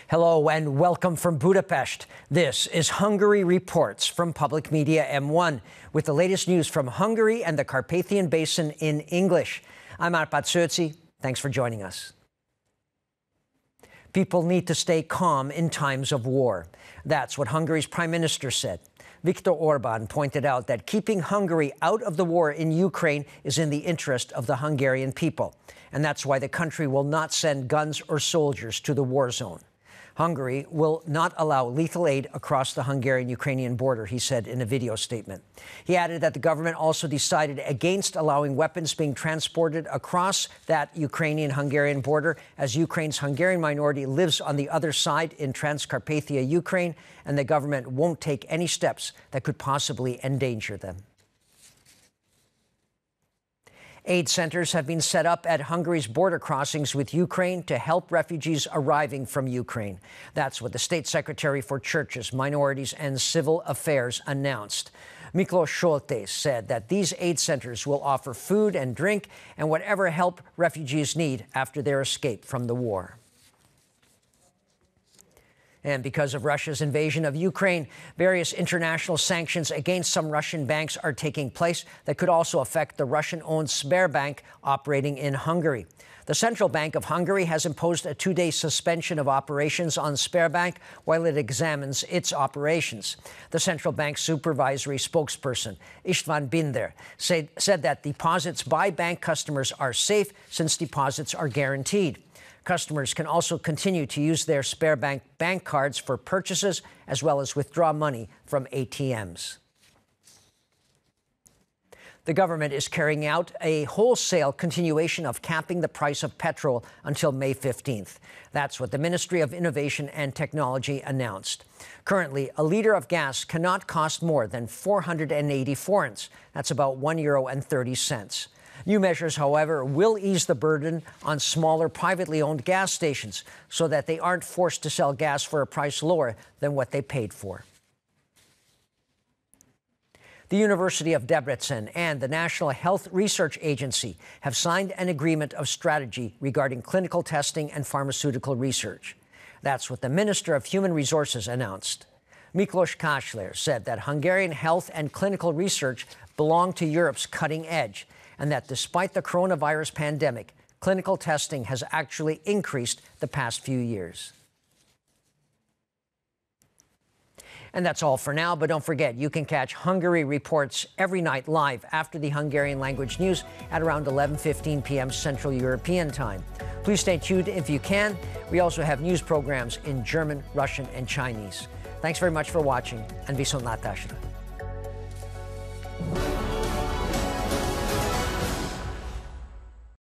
Hello and welcome from Budapest. This is Hungary Reports from Public Media M1 with the latest news from Hungary and the Carpathian Basin in English. I'm Árpád Szőci. Thanks for joining us. People need to stay calm in times of war. That's what Hungary's Prime Minister said. Viktor Orban pointed out that keeping Hungary out of the war in Ukraine is in the interest of the Hungarian people. And that's why the country will not send guns or soldiers to the war zone. Hungary will not allow lethal aid across the Hungarian-Ukrainian border, he said in a video statement. He added that the government also decided against allowing weapons being transported across that Ukrainian-Hungarian border, as Ukraine's Hungarian minority lives on the other side in Transcarpathia, Ukraine, and the government won't take any steps that could possibly endanger them. Aid centers have been set up at Hungary's border crossings with Ukraine to help refugees arriving from Ukraine. That's what the State Secretary for Churches, Minorities and Civil Affairs announced. Miklós Soltész said that these aid centers will offer food and drink and whatever help refugees need after their escape from the war. And because of Russia's invasion of Ukraine, various international sanctions against some Russian banks are taking place that could also affect the Russian-owned Sberbank operating in Hungary. The Central Bank of Hungary has imposed a two-day suspension of operations on Sberbank while it examines its operations. The central bank supervisory spokesperson, István Binder, said that deposits by bank customers are safe since deposits are guaranteed. Customers can also continue to use their Sberbank bank cards for purchases as well as withdraw money from ATMs. The government is carrying out a wholesale continuation of capping the price of petrol until May 15th. That's what the Ministry of Innovation and Technology announced. Currently, a liter of gas cannot cost more than 480 forints. That's about €1.30. New measures, however, will ease the burden on smaller privately owned gas stations so that they aren't forced to sell gas for a price lower than what they paid for. The University of Debrecen and the National Health Research Agency have signed an agreement of strategy regarding clinical testing and pharmaceutical research. That's what the Minister of Human Resources announced. Miklós Kásler said that Hungarian health and clinical research belong to Europe's cutting edge, and that despite the coronavirus pandemic, clinical testing has actually increased the past few years. And that's all for now, but don't forget, you can catch Hungary Reports every night live after the Hungarian language news at around 11:15 p.m. Central European Time. Please stay tuned if you can. We also have news programs in German, Russian, and Chinese. Thanks very much for watching, and viszontlátásra.